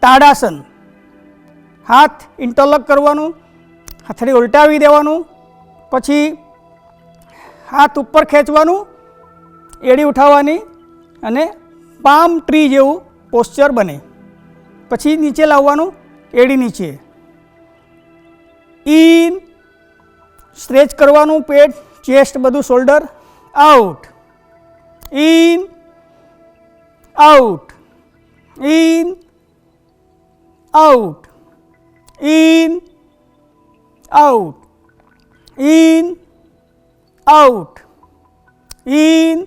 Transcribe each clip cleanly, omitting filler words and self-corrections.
તાડાસન, હાથ ઇન્ટરલોક કરવાનું, હથેળી ઉલટાવી દેવાનું, પછી હાથ ઉપર ખેંચવાનું, એડી ઉઠાવવાની અને પામ ટ્રી જેવું પોસ્ચર બને. પછી નીચે લાવવાનું, એડી નીચે. ઇન, સ્ટ્રેચ કરવાનું પેટ, ચેસ્ટ બધું, shoulder. Out, in, out, in, out, in, out, in, out, in,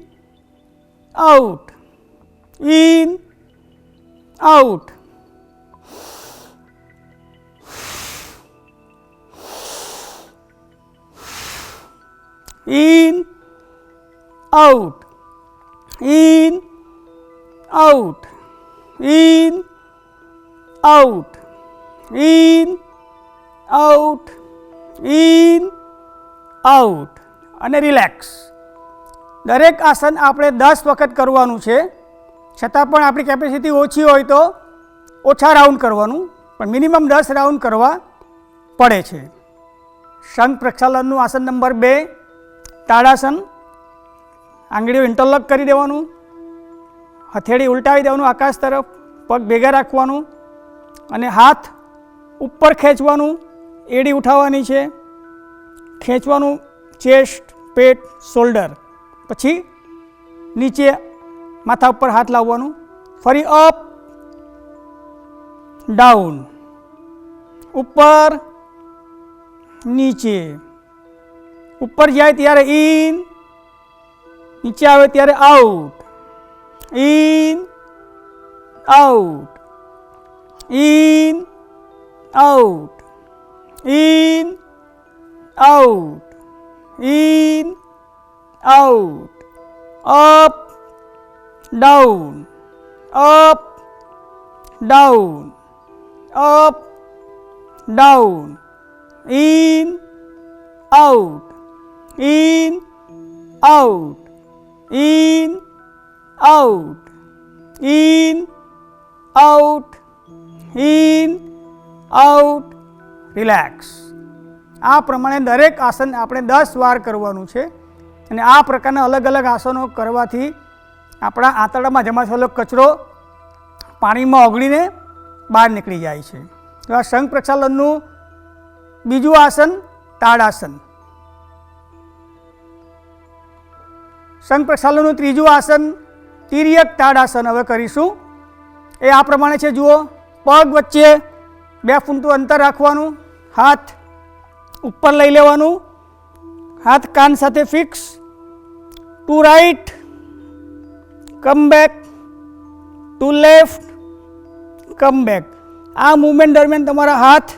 out, in, out. In, out, in, out, in, out, in, out, in, out. અને રિલેક્સ. દરેક આસન આપણે 10 વખત કરવાનું છે. છતાં પણ આપણી કેપેસિટી ઓછી હોય તો ઓછા રાઉન્ડ કરવાનું, પણ મિનિમમ 10 રાઉન્ડ કરવા પડે છે. શંખ પ્રક્ષાલનનું આસન નંબર 2, તાડાસન. આંગળીઓ ઇન્ટરલોક કરી દેવાનું, હથેળી ઉલટાવી દેવાનું આકાશ તરફ, પગ ભેગા રાખવાનું અને હાથ ઉપર ખેંચવાનું, એડી ઉઠાવવાની છે, ખેંચવાનું ચેસ્ટ, પેટ, શોલ્ડર. પછી નીચે માથા ઉપર હાથ લાવવાનું, ફરી અપ, ડાઉન, ઉપર, નીચે. ઉપર જાય ત્યારે ઇન, નીચે આવે ત્યારે out, in, out, in, out, in, out, in, out. Up, down, up, down, up, down, in, out, in, out, in, out, in, out, in, out, relax. આ પ્રમાણે દરેક આસન આપણે 10 વાર કરવાનું છે. અને આ પ્રકારના અલગ અલગ આસનો કરવાથી આપણા આંતરડામાં જમા થયેલો કચરો પાણીમાં ઓગળીને બહાર નીકળી જાય છે. તો આ શંખ પ્રક્ષાલનનું બીજું આસન તાડાસન. શંખ પ્રક્ષાલનનું ત્રીજું આસન તિર્યક તાડાસન હવે કરીશું. એ આ પ્રમાણે છે, જુઓ. પગ વચ્ચે 2 ફૂટનું અંતર રાખવાનું, હાથ ઉપર લઈ લેવાનું, હાથ કાન સાથે fix, to right, come back, to left, come back. આ મૂવમેન્ટ દરમિયાન તમારા હાથ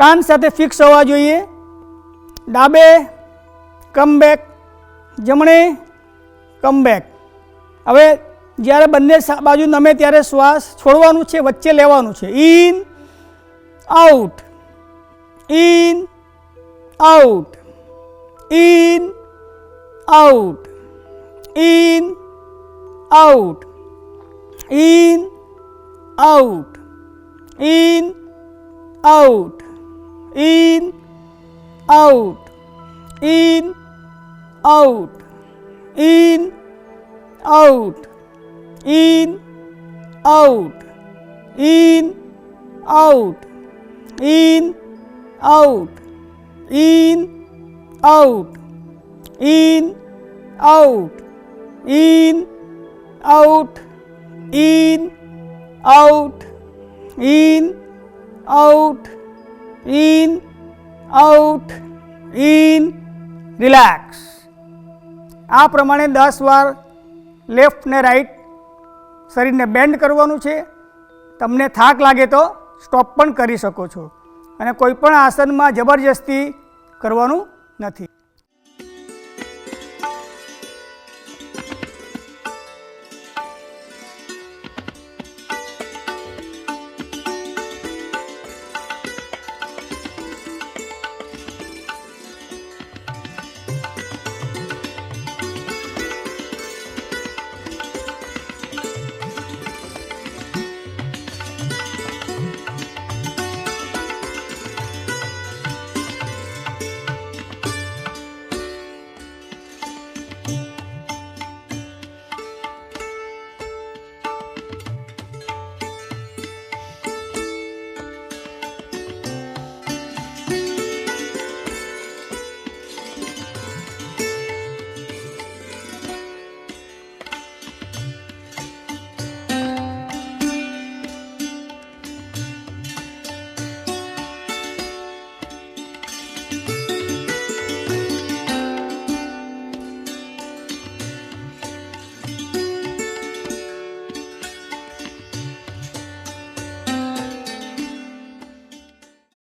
કાન સાથે ફિક્સ હોવા જોઈએ. ડાબે કમ બેક, જમણે કમ બેક. હવે જ્યારે બંને બાજુ નમે ત્યારે શ્વાસ છોડવાનું છે, વચ્ચે લેવાનું છે. In, out, in, out, in, out, in, out, in, out, in, out, in, out, in, out, in, out, in, out, in, out, in, out, in, out, in, out, in, out, in, out, in, out, in, out, in, relax. આ પ્રમાણે 10 વાર left ને right શરીરને band કરવાનું છે. તમને થાક લાગે તો સ્ટોપ પણ કરી શકો છો. અને કોઈ પણ આસનમાં જબરજસ્તી કરવાનું નથી.